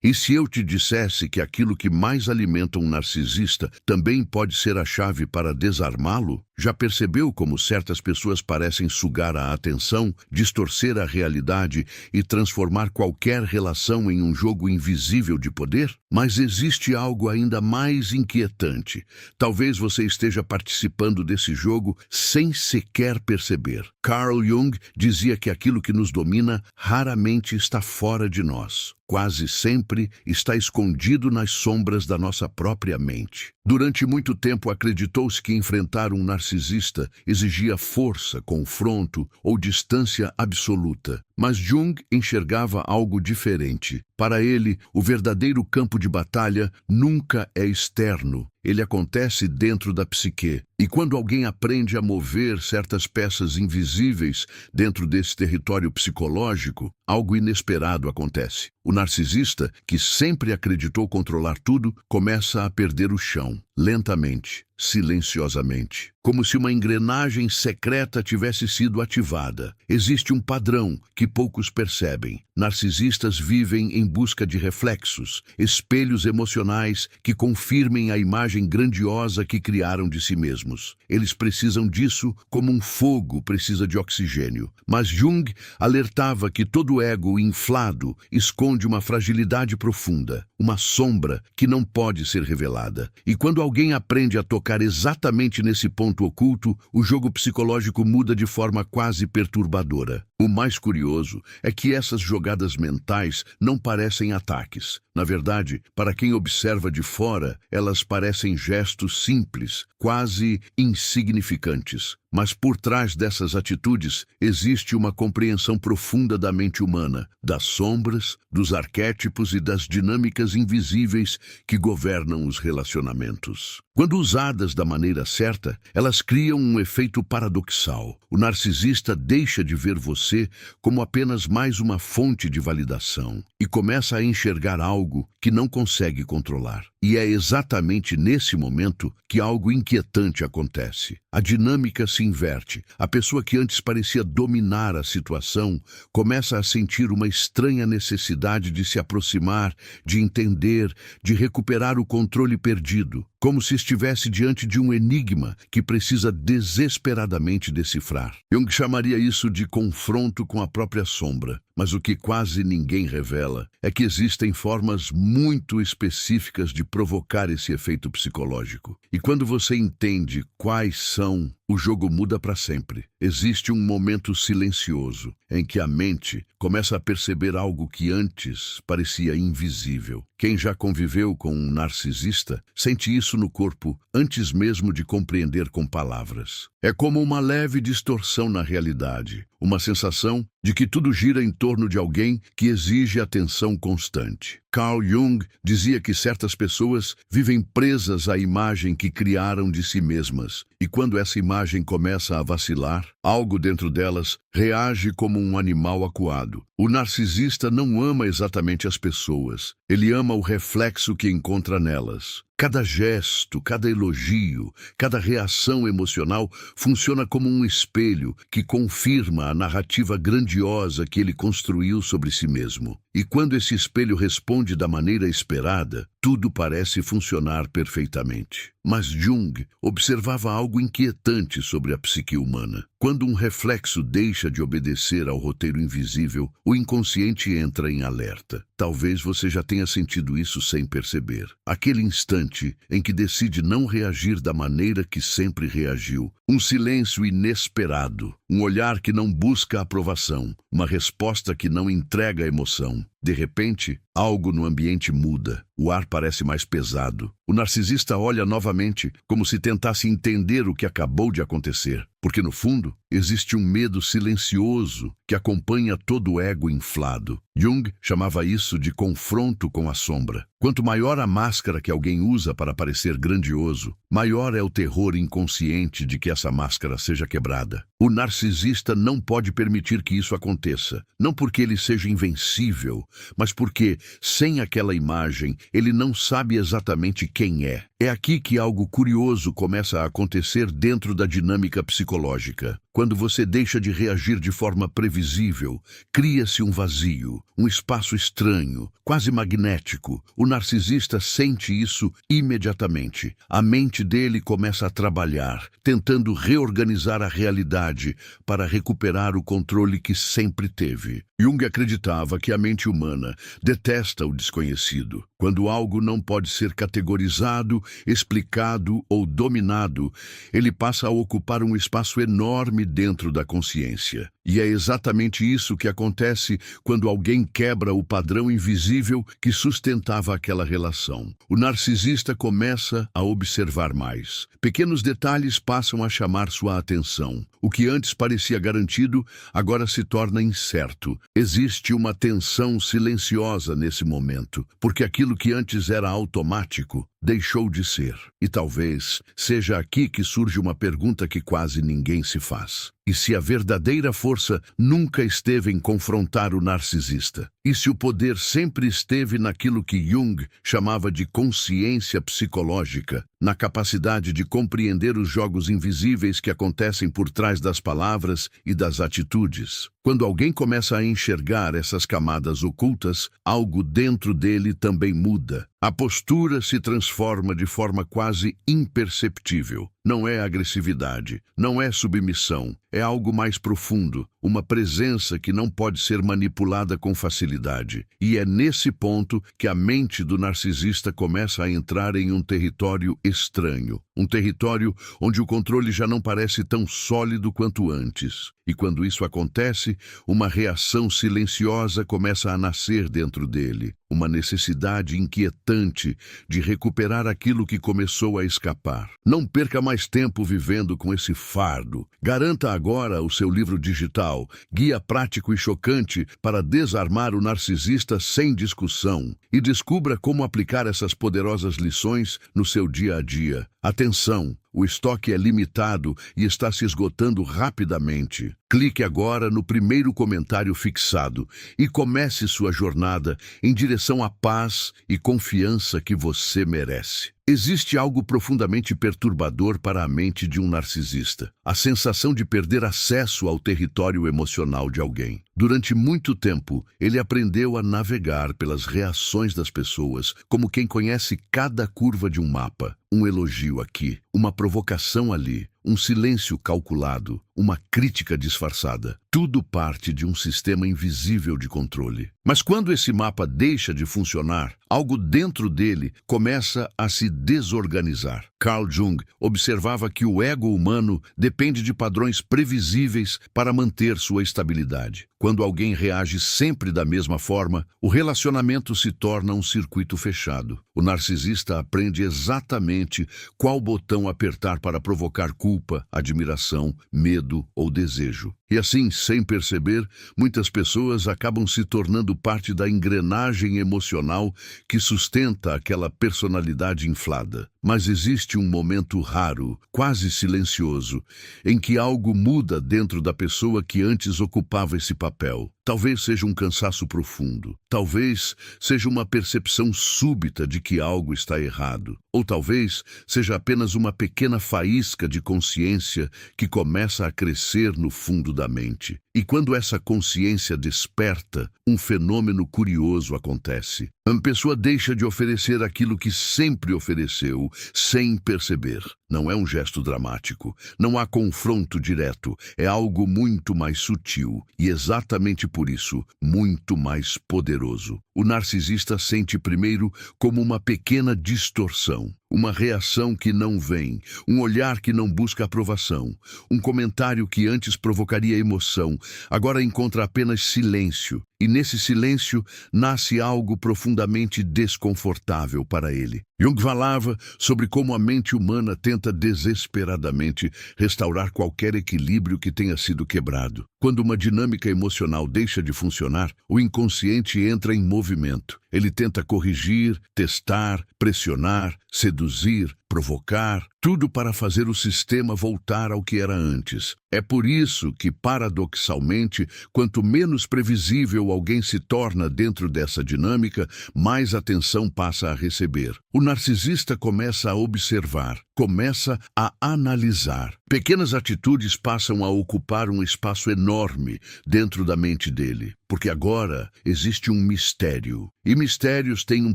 E se eu te dissesse que aquilo que mais alimenta um narcisista também pode ser a chave para desarmá-lo? Já percebeu como certas pessoas parecem sugar a atenção, distorcer a realidade e transformar qualquer relação em um jogo invisível de poder? Mas existe algo ainda mais inquietante. Talvez você esteja participando desse jogo sem sequer perceber. Carl Jung dizia que aquilo que nos domina raramente está fora de nós. Quase sempre está escondido nas sombras da nossa própria mente. Durante muito tempo acreditou-se que enfrentar um narcisista exigia força, confronto ou distância absoluta. Mas Jung enxergava algo diferente. Para ele, o verdadeiro campo de batalha nunca é externo. Ele acontece dentro da psique. E quando alguém aprende a mover certas peças invisíveis dentro desse território psicológico, algo inesperado acontece. O narcisista, que sempre acreditou controlar tudo, começa a perder o chão, lentamente, silenciosamente, como se uma engrenagem secreta tivesse sido ativada. Existe um padrão que poucos percebem. Narcisistas vivem em busca de reflexos, espelhos emocionais que confirmem a imagem grandiosa que criaram de si mesmos. Eles precisam disso como um fogo precisa de oxigênio. Mas Jung alertava que todo ego inflado esconde uma fragilidade profunda, uma sombra que não pode ser revelada. E quando alguém aprende a tocar exatamente nesse ponto oculto, o jogo psicológico muda de forma quase perturbadora. O mais curioso é que essas jogadas mentais não parecem ataques. Na verdade, para quem observa de fora, elas parecem gestos simples, quase insignificantes. Mas por trás dessas atitudes existe uma compreensão profunda da mente humana, das sombras, dos arquétipos e das dinâmicas invisíveis que governam os relacionamentos. Quando usadas da maneira certa, elas criam um efeito paradoxal. O narcisista deixa de ver você como apenas mais uma fonte de validação e começa a enxergar algo que não consegue controlar. E é exatamente nesse momento que algo inquietante acontece. A dinâmica se inverte. A pessoa que antes parecia dominar a situação começa a sentir uma estranha necessidade de se aproximar, de entender, de recuperar o controle perdido, como se estivesse diante de um enigma que precisa desesperadamente decifrar. Jung chamaria isso de confronto com a própria sombra. Mas o que quase ninguém revela é que existem formas muito específicas de provocar esse efeito psicológico. E quando você entende quais são, o jogo muda para sempre. Existe um momento silencioso em que a mente começa a perceber algo que antes parecia invisível. Quem já conviveu com um narcisista sente isso no corpo antes mesmo de compreender com palavras. É como uma leve distorção na realidade, uma sensação de que tudo gira em torno de alguém que exige atenção constante. Carl Jung dizia que certas pessoas vivem presas à imagem que criaram de si mesmas, e quando essa imagem começa a vacilar, algo dentro delas reage como um animal acuado. O narcisista não ama exatamente as pessoas, ele ama o reflexo que encontra nelas. Cada gesto, cada elogio, cada reação emocional funciona como um espelho que confirma a narrativa grandiosa que ele construiu sobre si mesmo. E quando esse espelho responde da maneira esperada, tudo parece funcionar perfeitamente. Mas Jung observava algo inquietante sobre a psique humana. Quando um reflexo deixa de obedecer ao roteiro invisível, o inconsciente entra em alerta. Talvez você já tenha sentido isso sem perceber. Aquele instante em que decide não reagir da maneira que sempre reagiu. Um silêncio inesperado, um olhar que não busca aprovação, uma resposta que não entrega emoção. De repente, algo no ambiente muda. O ar parece mais pesado. O narcisista olha novamente, como se tentasse entender o que acabou de acontecer. Porque, no fundo, existe um medo silencioso que acompanha todo o ego inflado. Jung chamava isso de confronto com a sombra. Quanto maior a máscara que alguém usa para parecer grandioso, maior é o terror inconsciente de que essa máscara seja quebrada. O narcisista não pode permitir que isso aconteça, não porque ele seja invencível, mas porque, sem aquela imagem, ele não sabe exatamente quem é. É aqui que algo curioso começa a acontecer dentro da dinâmica psicológica. Quando você deixa de reagir de forma previsível, cria-se um vazio, um espaço estranho, quase magnético. O narcisista sente isso imediatamente. A mente dele começa a trabalhar, tentando reorganizar a realidade para recuperar o controle que sempre teve. Jung acreditava que a mente humana detesta o desconhecido. Quando algo não pode ser categorizado, explicado ou dominado, ele passa a ocupar um espaço enorme dentro da consciência. E é exatamente isso que acontece quando alguém quebra o padrão invisível que sustentava aquela relação. O narcisista começa a observar mais. Pequenos detalhes passam a chamar sua atenção. O que antes parecia garantido, agora se torna incerto. Existe uma tensão silenciosa nesse momento, porque aquilo que antes era automático deixou de ser. E talvez seja aqui que surge uma pergunta que quase ninguém se faz. E se a verdadeira força nunca esteve em confrontar o narcisista? E se o poder sempre esteve naquilo que Jung chamava de consciência psicológica, na capacidade de compreender os jogos invisíveis que acontecem por trás das palavras e das atitudes? Quando alguém começa a enxergar essas camadas ocultas, algo dentro dele também muda. A postura se transforma de forma quase imperceptível. Não é agressividade, não é submissão, é algo mais profundo, uma presença que não pode ser manipulada com facilidade. E é nesse ponto que a mente do narcisista começa a entrar em um território estranho, um território onde o controle já não parece tão sólido quanto antes. E quando isso acontece, uma reação silenciosa começa a nascer dentro dele, uma necessidade inquietante de recuperar aquilo que começou a escapar. Não perca mais tempo vivendo com esse fardo. Garanta agora o seu livro digital, Guia Prático e Chocante para Desarmar o Narcisista Sem Discussão, e descubra como aplicar essas poderosas lições no seu dia a dia. Atenção! O estoque é limitado e está se esgotando rapidamente. Clique agora no primeiro comentário fixado e comece sua jornada em direção à paz e confiança que você merece. Existe algo profundamente perturbador para a mente de um narcisista: a sensação de perder acesso ao território emocional de alguém. Durante muito tempo, ele aprendeu a navegar pelas reações das pessoas, como quem conhece cada curva de um mapa. Um elogio aqui, uma provocação ali, um silêncio calculado, uma crítica disfarçada. Tudo parte de um sistema invisível de controle. Mas quando esse mapa deixa de funcionar, algo dentro dele começa a se desorganizar. Carl Jung observava que o ego humano depende de padrões previsíveis para manter sua estabilidade. Quando alguém reage sempre da mesma forma, o relacionamento se torna um circuito fechado. O narcisista aprende exatamente qual botão apertar para provocar culpa, admiração, medo ou desejo. E assim, sem perceber, muitas pessoas acabam se tornando parte da engrenagem emocional que sustenta aquela personalidade inflada. Mas existe um momento raro, quase silencioso, em que algo muda dentro da pessoa que antes ocupava esse papel. Talvez seja um cansaço profundo, talvez seja uma percepção súbita de que algo está errado, ou talvez seja apenas uma pequena faísca de consciência que começa a crescer no fundo da mente. E quando essa consciência desperta, um fenômeno curioso acontece. A pessoa deixa de oferecer aquilo que sempre ofereceu, sem perceber. Não é um gesto dramático, não há confronto direto, é algo muito mais sutil e exatamente por isso, muito mais poderoso. O narcisista sente primeiro como uma pequena distorção, uma reação que não vem, um olhar que não busca aprovação, um comentário que antes provocaria emoção, agora encontra apenas silêncio. E nesse silêncio nasce algo profundamente desconfortável para ele. Jung falava sobre como a mente humana tenta desesperadamente restaurar qualquer equilíbrio que tenha sido quebrado. Quando uma dinâmica emocional deixa de funcionar, o inconsciente entra em movimento. Ele tenta corrigir, testar, pressionar, seduzir, provocar, tudo para fazer o sistema voltar ao que era antes. É por isso que, paradoxalmente, quanto menos previsível alguém se torna dentro dessa dinâmica, mais atenção passa a receber. O narcisista começa a observar, começa a analisar. Pequenas atitudes passam a ocupar um espaço enorme dentro da mente dele, porque agora existe um mistério. E mistérios têm um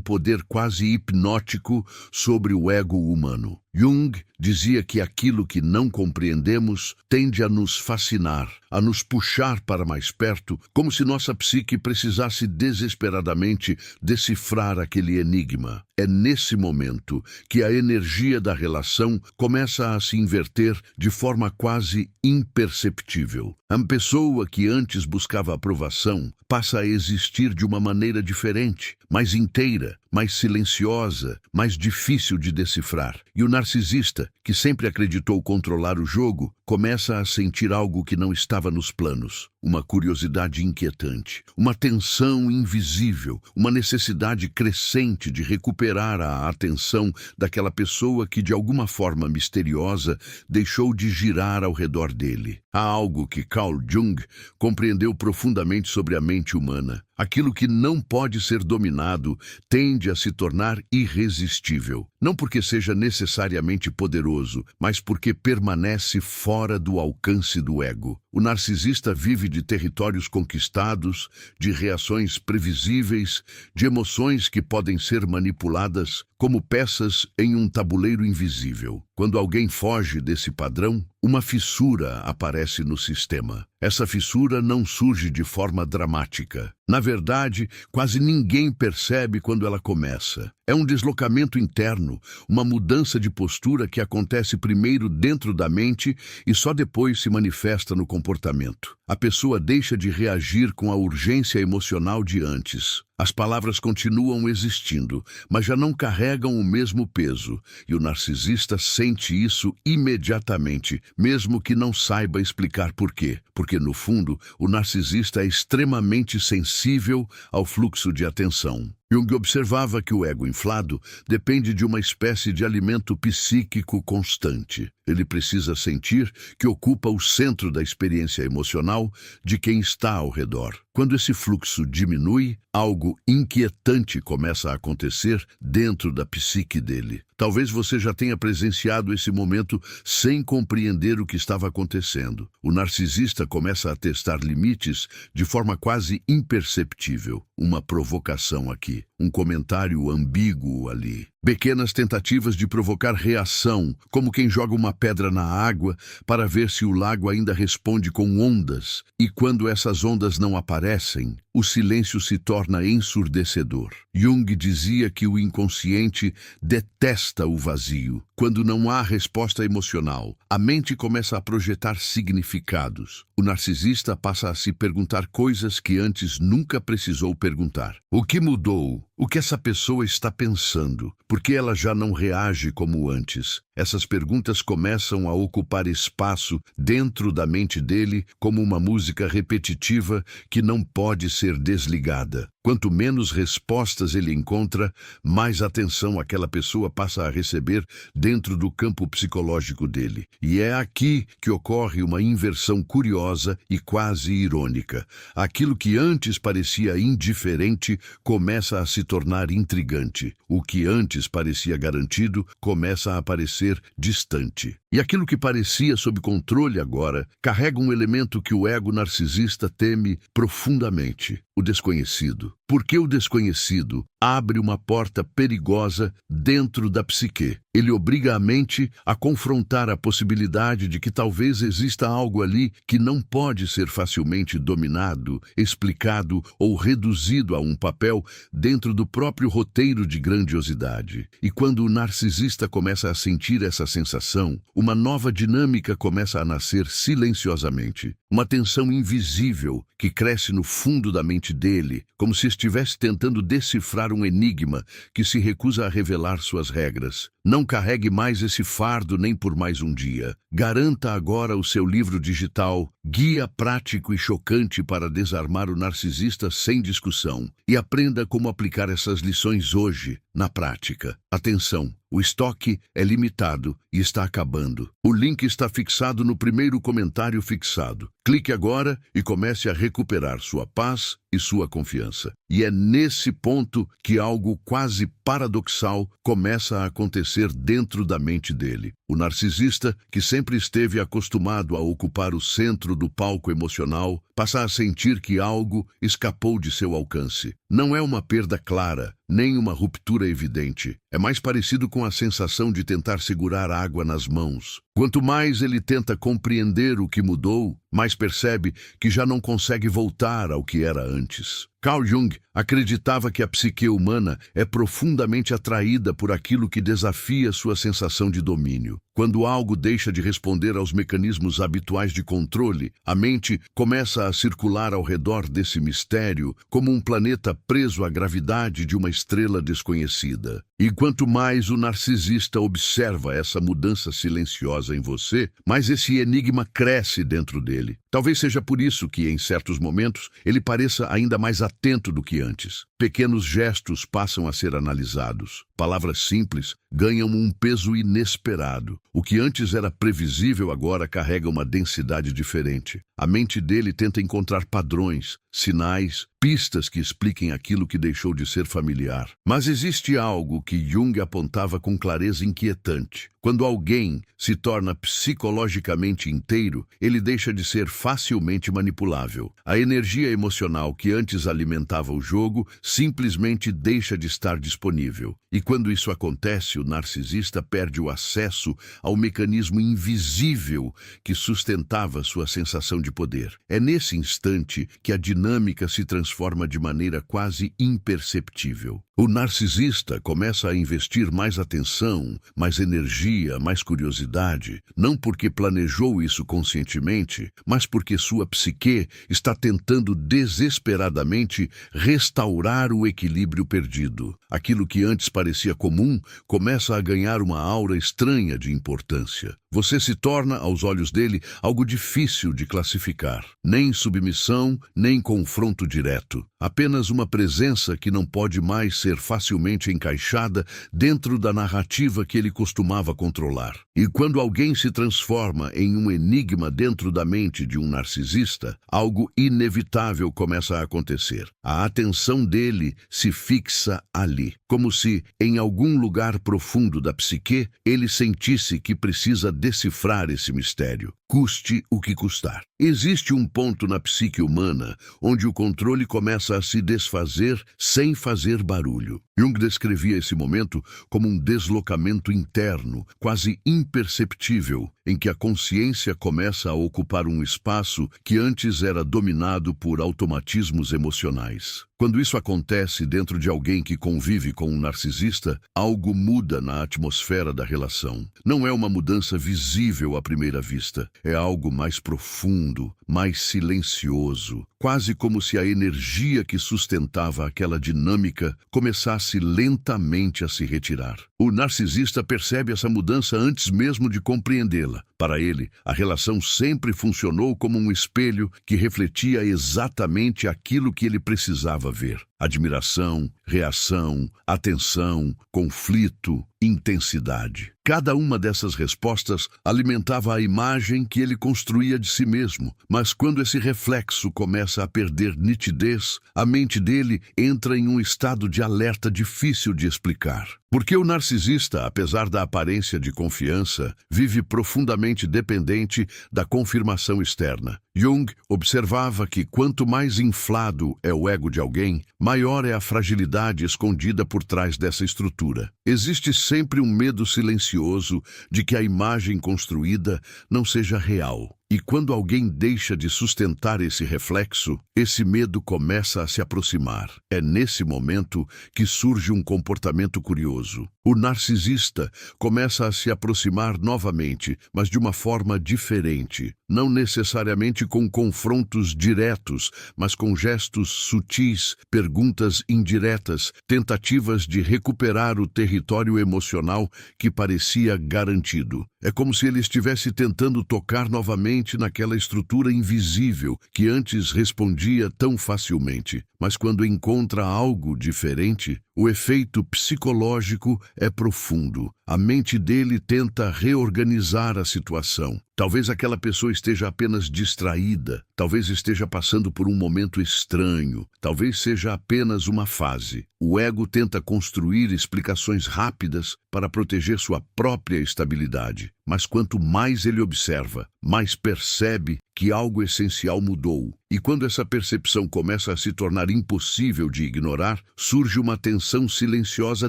poder quase hipnótico sobre o ego humano. Jung dizia que aquilo que não compreendemos tende a nos fascinar, a nos puxar para mais perto, como se nossa psique precisasse desesperadamente decifrar aquele enigma. É nesse momento que a energia da relação começa a se inverter de forma quase imperceptível. A pessoa que antes buscava aprovação passa a existir de uma maneira diferente, mais inteira, mais silenciosa, mais difícil de decifrar. E o narcisista, que sempre acreditou controlar o jogo, começa a sentir algo que não estava nos planos. Uma curiosidade inquietante, uma tensão invisível, uma necessidade crescente de recuperar a atenção daquela pessoa que, de alguma forma misteriosa, deixou de girar ao redor dele. Há algo que Carl Jung compreendeu profundamente sobre a mente humana. Aquilo que não pode ser dominado tende a se tornar irresistível. Não porque seja necessariamente poderoso, mas porque permanece fora do alcance do ego. O narcisista vive de territórios conquistados, de reações previsíveis, de emoções que podem ser manipuladas como peças em um tabuleiro invisível. Quando alguém foge desse padrão, uma fissura aparece no sistema. Essa fissura não surge de forma dramática. Na verdade, quase ninguém percebe quando ela começa. É um deslocamento interno, uma mudança de postura que acontece primeiro dentro da mente e só depois se manifesta no comportamento. A pessoa deixa de reagir com a urgência emocional de antes. As palavras continuam existindo, mas já não carregam o mesmo peso, e o narcisista sente isso imediatamente, mesmo que não saiba explicar por quê. Porque, no fundo, o narcisista é extremamente sensível ao fluxo de atenção. Jung observava que o ego inflado depende de uma espécie de alimento psíquico constante. Ele precisa sentir que ocupa o centro da experiência emocional de quem está ao redor. Quando esse fluxo diminui, algo inquietante começa a acontecer dentro da psique dele. Talvez você já tenha presenciado esse momento sem compreender o que estava acontecendo. O narcisista começa a testar limites de forma quase imperceptível. Uma provocação aqui, um comentário ambíguo ali. Pequenas tentativas de provocar reação, como quem joga uma pedra na água para ver se o lago ainda responde com ondas. E quando essas ondas não aparecem, o silêncio se torna ensurdecedor. Jung dizia que o inconsciente detesta o vazio. Quando não há resposta emocional, a mente começa a projetar significados. O narcisista passa a se perguntar coisas que antes nunca precisou perguntar. O que mudou? O que essa pessoa está pensando? Por que ela já não reage como antes? Essas perguntas começam a ocupar espaço dentro da mente dele como uma música repetitiva que não pode ser desligada. Quanto menos respostas ele encontra, mais atenção aquela pessoa passa a receber dentro do campo psicológico dele. E é aqui que ocorre uma inversão curiosa e quase irônica. Aquilo que antes parecia indiferente começa a se tornar intrigante. O que antes parecia garantido começa a parecer distante. E aquilo que parecia sob controle agora carrega um elemento que o ego narcisista teme profundamente: o desconhecido. Porque o desconhecido abre uma porta perigosa dentro da psique. Ele obriga a mente a confrontar a possibilidade de que talvez exista algo ali que não pode ser facilmente dominado, explicado ou reduzido a um papel dentro do próprio roteiro de grandiosidade. E quando o narcisista começa a sentir essa sensação, uma nova dinâmica começa a nascer silenciosamente. Uma tensão invisível que cresce no fundo da mente dele, como se estivesse tentando decifrar um enigma que se recusa a revelar suas regras. Não carregue mais esse fardo nem por mais um dia. Garanta agora o seu livro digital, Guia Prático e Chocante para Desarmar o Narcisista Sem Discussão, e aprenda como aplicar essas lições hoje, Na prática, atenção, o estoque é limitado e está acabando. O link está fixado no primeiro comentário fixado. Clique agora e comece a recuperar sua paz e sua confiança. E é nesse ponto que algo quase paradoxal começa a acontecer dentro da mente dele. O narcisista, que sempre esteve acostumado a ocupar o centro do palco emocional, passa a sentir que algo escapou de seu alcance. Não é uma perda clara, nem uma ruptura evidente. É mais parecido com a sensação de tentar segurar água nas mãos. Quanto mais ele tenta compreender o que mudou, mais percebe que já não consegue voltar ao que era antes. Carl Jung acreditava que a psique humana é profundamente atraída por aquilo que desafia sua sensação de domínio. Quando algo deixa de responder aos mecanismos habituais de controle, a mente começa a circular ao redor desse mistério como um planeta preso à gravidade de uma estrela desconhecida. E quanto mais o narcisista observa essa mudança silenciosa em você, mais esse enigma cresce dentro dele. Talvez seja por isso que, em certos momentos, ele pareça ainda mais atento do que antes. Pequenos gestos passam a ser analisados. Palavras simples ganham um peso inesperado. O que antes era previsível agora carrega uma densidade diferente. A mente dele tenta encontrar padrões, sinais, pistas que expliquem aquilo que deixou de ser familiar. Mas existe algo que Jung apontava com clareza inquietante. Quando alguém se torna psicologicamente inteiro, ele deixa de ser facilmente manipulável. A energia emocional que antes alimentava o jogo simplesmente deixa de estar disponível. E quando isso acontece, o narcisista perde o acesso ao mecanismo invisível que sustentava sua sensação de poder. É nesse instante que a dinâmica se transforma de maneira quase imperceptível. O narcisista começa a investir mais atenção, mais energia, mais curiosidade, não porque planejou isso conscientemente, mas porque sua psique está tentando desesperadamente restaurar o equilíbrio perdido. Aquilo que antes parecia comum começa a ganhar uma aura estranha de importância. Você se torna, aos olhos dele, algo difícil de classificar. Nem submissão, nem confronto direto. Apenas uma presença que não pode mais ser facilmente encaixada dentro da narrativa que ele costumava controlar. E quando alguém se transforma em um enigma dentro da mente de um narcisista, algo inevitável começa a acontecer. A atenção dele se fixa ali, como se, em algum lugar profundo da psique, ele sentisse que precisa decifrar esse mistério, custe o que custar. Existe um ponto na psique humana onde o controle começa a se desfazer sem fazer barulho. Jung descrevia esse momento como um deslocamento interno, quase imperceptível, em que a consciência começa a ocupar um espaço que antes era dominado por automatismos emocionais. Quando isso acontece dentro de alguém que convive com um narcisista, algo muda na atmosfera da relação. Não é uma mudança visível à primeira vista, é algo mais profundo, mais silencioso, quase como se a energia que sustentava aquela dinâmica começasse lentamente a se retirar. O narcisista percebe essa mudança antes mesmo de compreendê-la. Para ele, a relação sempre funcionou como um espelho que refletia exatamente aquilo que ele precisava ver. Admiração, reação, atenção, conflito, intensidade. Cada uma dessas respostas alimentava a imagem que ele construía de si mesmo, mas quando esse reflexo começa a perder nitidez, a mente dele entra em um estado de alerta difícil de explicar. Porque o narcisista, apesar da aparência de confiança, vive profundamente dependente da confirmação externa. Jung observava que quanto mais inflado é o ego de alguém, maior é a fragilidade escondida por trás dessa estrutura. Existe sempre um medo silencioso de que a imagem construída não seja real. E quando alguém deixa de sustentar esse reflexo, esse medo começa a se aproximar. É nesse momento que surge um comportamento curioso. O narcisista começa a se aproximar novamente, mas de uma forma diferente. Não necessariamente com confrontos diretos, mas com gestos sutis, perguntas indiretas, tentativas de recuperar o território emocional que parecia garantido. É como se ele estivesse tentando tocar novamente naquela estrutura invisível que antes respondia tão facilmente. Mas quando encontra algo diferente, o efeito psicológico é profundo. A mente dele tenta reorganizar a situação. Talvez aquela pessoa esteja apenas distraída, talvez esteja passando por um momento estranho, talvez seja apenas uma fase. O ego tenta construir explicações rápidas para proteger sua própria estabilidade. Mas quanto mais ele observa, mais percebe que algo essencial mudou. E quando essa percepção começa a se tornar impossível de ignorar, surge uma tensão silenciosa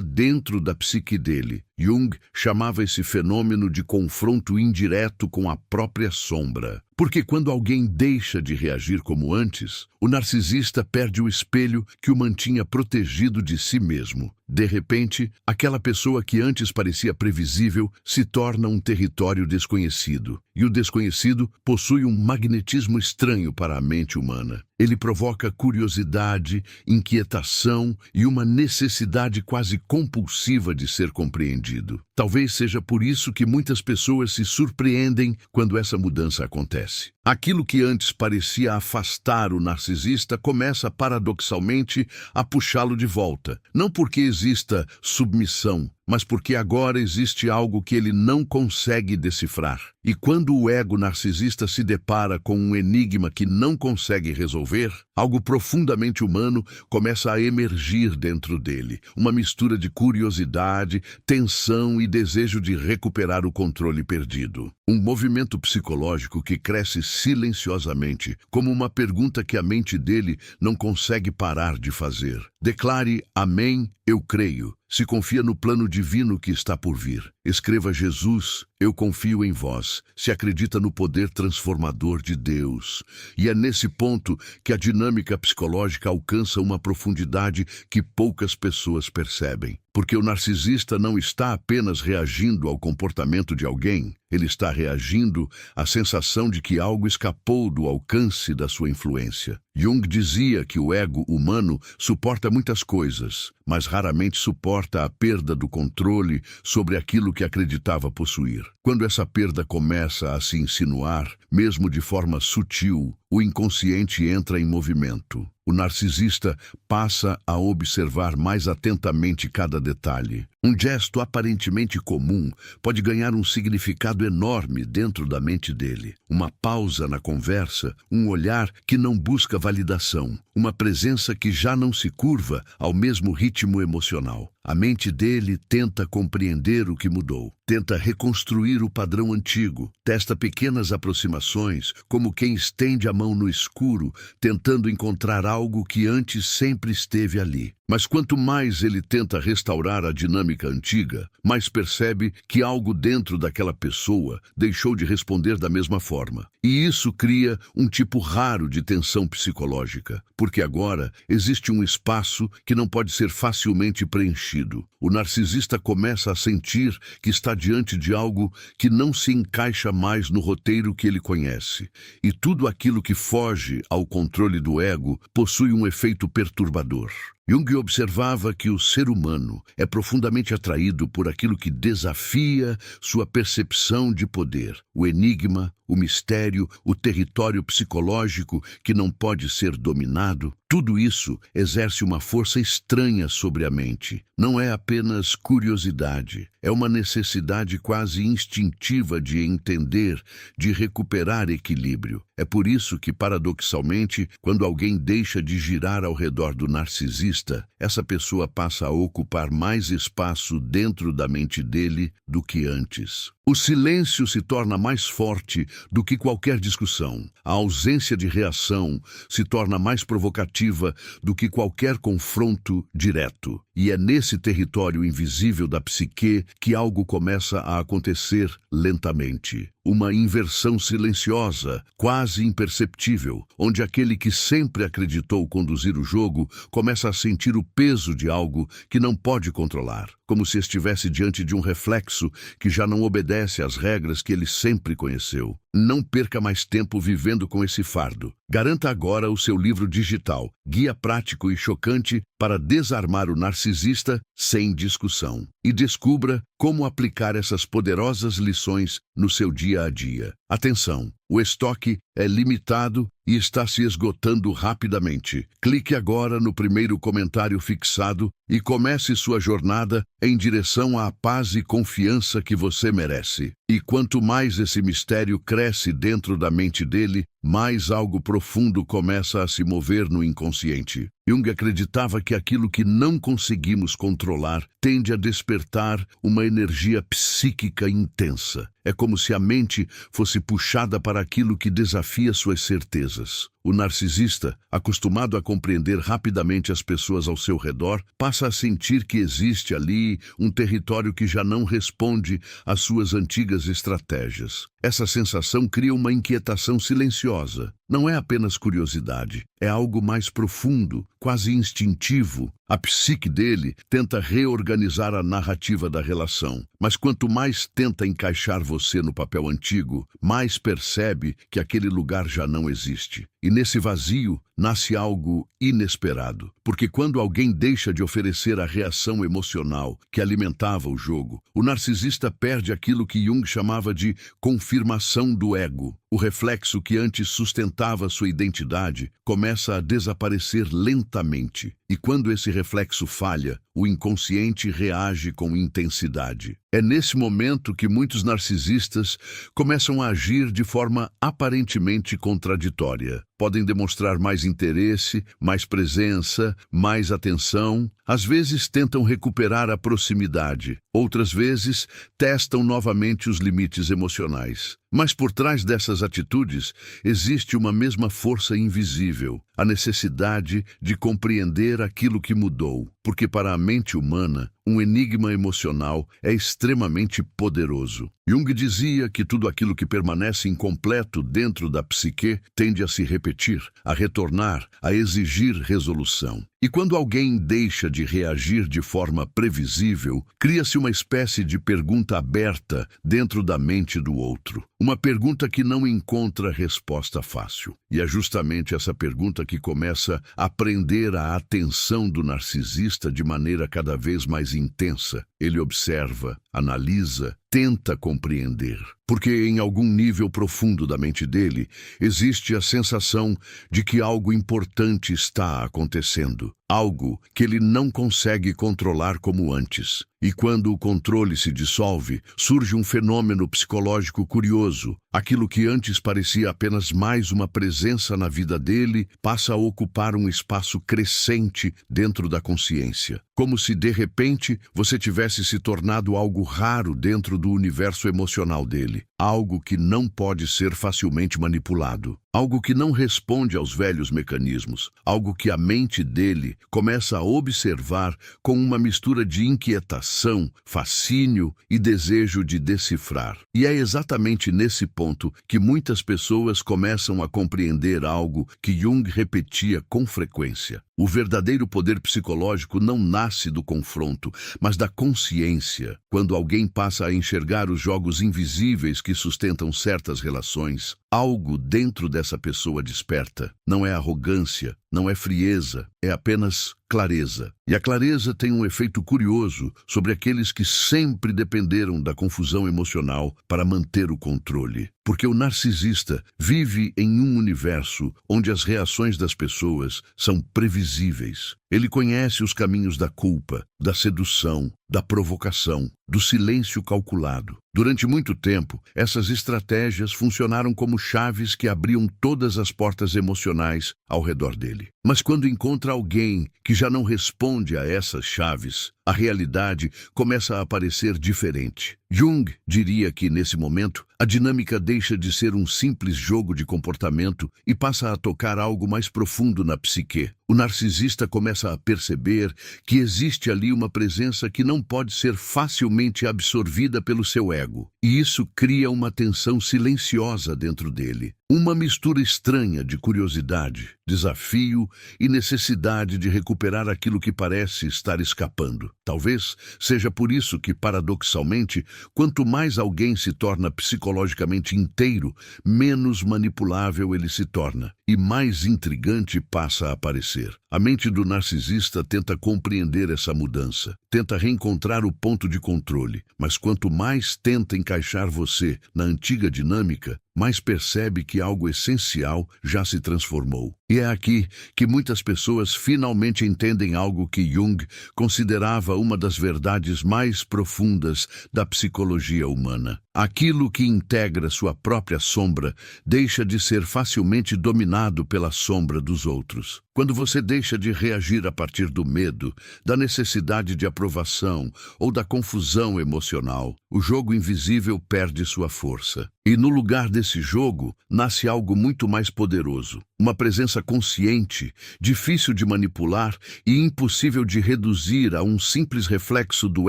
dentro da psique dele. Jung chamava esse fenômeno de confronto indireto com a própria sombra. Porque quando alguém deixa de reagir como antes, o narcisista perde o espelho que o mantinha protegido de si mesmo. De repente, aquela pessoa que antes parecia previsível se torna um território desconhecido. E o desconhecido possui um magnetismo estranho para a mente humana. Ele provoca curiosidade, inquietação e uma necessidade quase compulsiva de ser compreendido. Talvez seja por isso que muitas pessoas se surpreendem quando essa mudança acontece. Aquilo que antes parecia afastar o narcisista começa paradoxalmente a puxá-lo de volta. Não porque exista submissão, mas porque agora existe algo que ele não consegue decifrar. E quando o ego narcisista se depara com um enigma que não consegue resolver, algo profundamente humano começa a emergir dentro dele. Uma mistura de curiosidade, tensão e desejo de recuperar o controle perdido. Um movimento psicológico que cresce silenciosamente, como uma pergunta que a mente dele não consegue parar de fazer. Declare: Amém, eu creio. Se confia no plano divino que está por vir. Escreva: Jesus, eu confio em vós. Se acredita no poder transformador de Deus. E é nesse ponto que a dinâmica psicológica alcança uma profundidade que poucas pessoas percebem. Porque o narcisista não está apenas reagindo ao comportamento de alguém, ele está reagindo à sensação de que algo escapou do alcance da sua influência. Jung dizia que o ego humano suporta muitas coisas, mas raramente suporta a perda do controle sobre aquilo que acreditava possuir. Quando essa perda começa a se insinuar, mesmo de forma sutil, o inconsciente entra em movimento. O narcisista passa a observar mais atentamente cada detalhe. Um gesto aparentemente comum pode ganhar um significado enorme dentro da mente dele. Uma pausa na conversa, um olhar que não busca validação, uma presença que já não se curva ao mesmo ritmo emocional. A mente dele tenta compreender o que mudou, tenta reconstruir o padrão antigo, testa pequenas aproximações, como quem estende a mão no escuro, tentando encontrar algo que antes sempre esteve ali. Mas quanto mais ele tenta restaurar a dinâmica antiga, mais percebe que algo dentro daquela pessoa deixou de responder da mesma forma. E isso cria um tipo raro de tensão psicológica, porque agora existe um espaço que não pode ser facilmente preenchido. O narcisista começa a sentir que está diante de algo que não se encaixa mais no roteiro que ele conhece. E tudo aquilo que foge ao controle do ego possui um efeito perturbador. Jung observava que o ser humano é profundamente atraído por aquilo que desafia sua percepção de poder. O enigma, o mistério, o território psicológico que não pode ser dominado. Tudo isso exerce uma força estranha sobre a mente. Não é apenas curiosidade, é uma necessidade quase instintiva de entender, de recuperar equilíbrio. É por isso que, paradoxalmente, quando alguém deixa de girar ao redor do narcisista, essa pessoa passa a ocupar mais espaço dentro da mente dele do que antes. O silêncio se torna mais forte do que qualquer discussão. A ausência de reação se torna mais provocativa do que qualquer confronto direto. E é nesse território invisível da psique que algo começa a acontecer lentamente. Uma inversão silenciosa, quase imperceptível, onde aquele que sempre acreditou conduzir o jogo começa a sentir o peso de algo que não pode controlar, como se estivesse diante de um reflexo que já não obedece às regras que ele sempre conheceu. Não perca mais tempo vivendo com esse fardo. Garanta agora o seu livro digital, Guia Prático e Chocante para Desarmar o Narcisista sem Discussão. E descubra como aplicar essas poderosas lições no seu dia a dia. Atenção, o estoque é limitado e está se esgotando rapidamente. Clique agora no primeiro comentário fixado e comece sua jornada em direção à paz e confiança que você merece. E quanto mais esse mistério cresce dentro da mente dele, mais algo profundo começa a se mover no inconsciente. Jung acreditava que aquilo que não conseguimos controlar tende a despertar uma energia psíquica intensa. É como se a mente fosse puxada para aquilo que desafia suas certezas. O narcisista, acostumado a compreender rapidamente as pessoas ao seu redor, passa a sentir que existe ali um território que já não responde às suas antigas estratégias. Essa sensação cria uma inquietação silenciosa. Não é apenas curiosidade, é algo mais profundo, quase instintivo. A psique dele tenta reorganizar a narrativa da relação, mas quanto mais tenta encaixar você no papel antigo, mais percebe que aquele lugar já não existe. E nesse vazio nasce algo inesperado, porque quando alguém deixa de oferecer a reação emocional que alimentava o jogo, o narcisista perde aquilo que Jung chamava de confirmação do ego. O reflexo que antes sustentava sua identidade começa a desaparecer lentamente. E quando esse reflexo falha, o inconsciente reage com intensidade. É nesse momento que muitos narcisistas começam a agir de forma aparentemente contraditória. Podem demonstrar mais interesse, mais presença, mais atenção. Às vezes tentam recuperar a proximidade. Outras vezes testam novamente os limites emocionais. Mas por trás dessas atitudes existe uma mesma força invisível, a necessidade de compreender aquilo que mudou. Porque para a mente humana, um enigma emocional é extremamente poderoso. Jung dizia que tudo aquilo que permanece incompleto dentro da psique tende a se repetir, a retornar, a exigir resolução. E quando alguém deixa de reagir de forma previsível, cria-se uma espécie de pergunta aberta dentro da mente do outro. Uma pergunta que não encontra resposta fácil. E é justamente essa pergunta que começa a prender a atenção do narcisista de maneira cada vez mais intensa. Ele observa, analisa, tenta compreender. Porque em algum nível profundo da mente dele existe a sensação de que algo importante está acontecendo. Algo que ele não consegue controlar como antes. E quando o controle se dissolve, surge um fenômeno psicológico curioso. Aquilo que antes parecia apenas mais uma presença na vida dele passa a ocupar um espaço crescente dentro da consciência. Como se, de repente, você tivesse se tornado algo raro dentro do universo emocional dele. Algo que não pode ser facilmente manipulado. Algo que não responde aos velhos mecanismos. Algo que a mente dele começa a observar com uma mistura de inquietação, fascínio e desejo de decifrar. E é exatamente nesse ponto que muitas pessoas começam a compreender algo que Jung repetia com frequência. O verdadeiro poder psicológico não nasce do confronto, mas da consciência. Quando alguém passa a enxergar os jogos invisíveis que sustentam certas relações, algo dentro dessa pessoa desperta. Não é arrogância, não é frieza, é apenas clareza. E a clareza tem um efeito curioso sobre aqueles que sempre dependeram da confusão emocional para manter o controle. Porque o narcisista vive em um universo onde as reações das pessoas são previsíveis. Ele conhece os caminhos da culpa, da sedução, da provocação, do silêncio calculado. Durante muito tempo, essas estratégias funcionaram como chaves que abriam todas as portas emocionais ao redor dele. Mas quando encontra alguém que já não responde a essas chaves, a realidade começa a aparecer diferente. Jung diria que, nesse momento, a dinâmica deixa de ser um simples jogo de comportamento e passa a tocar algo mais profundo na psique. O narcisista começa a perceber que existe ali uma presença que não pode ser facilmente absorvida pelo seu ego. E isso cria uma tensão silenciosa dentro dele. Uma mistura estranha de curiosidade, desafio e necessidade de recuperar aquilo que parece estar escapando. Talvez seja por isso que, paradoxalmente, quanto mais alguém se torna psicologicamente inteiro, menos manipulável ele se torna e mais intrigante passa a aparecer. A mente do narcisista tenta compreender essa mudança, tenta reencontrar o ponto de controle, mas quanto mais tenta encaixar você na antiga dinâmica, mais percebe que algo essencial já se transformou. E é aqui que muitas pessoas finalmente entendem algo que Jung considerava uma das verdades mais profundas da psicologia humana. Aquilo que integra sua própria sombra deixa de ser facilmente dominado pela sombra dos outros. Quando você deixa de reagir a partir do medo, da necessidade de aprovação ou da confusão emocional, o jogo invisível perde sua força. E no lugar desse jogo, nasce algo muito mais poderoso. Uma presença consciente, difícil de manipular e impossível de reduzir a um simples reflexo do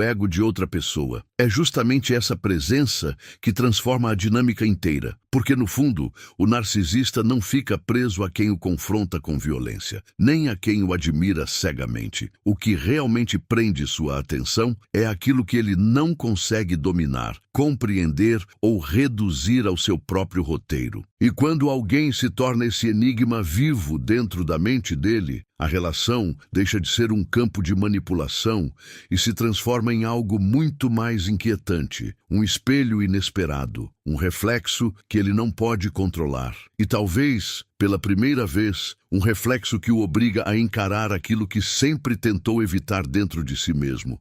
ego de outra pessoa. É justamente essa presença que transforma a dinâmica inteira, porque no fundo, o narcisista não fica preso a quem o confronta com violência, nem a quem o admira cegamente. O que realmente prende sua atenção é aquilo que ele não consegue dominar, compreender ou reduzir ao seu próprio roteiro. E quando alguém se torna esse enigma vivo dentro da mente dele, a relação deixa de ser um campo de manipulação e se transforma em algo muito mais inquietante, um espelho inesperado, um reflexo que ele não pode controlar. E talvez, pela primeira vez, um reflexo que o obriga a encarar aquilo que sempre tentou evitar dentro de si mesmo.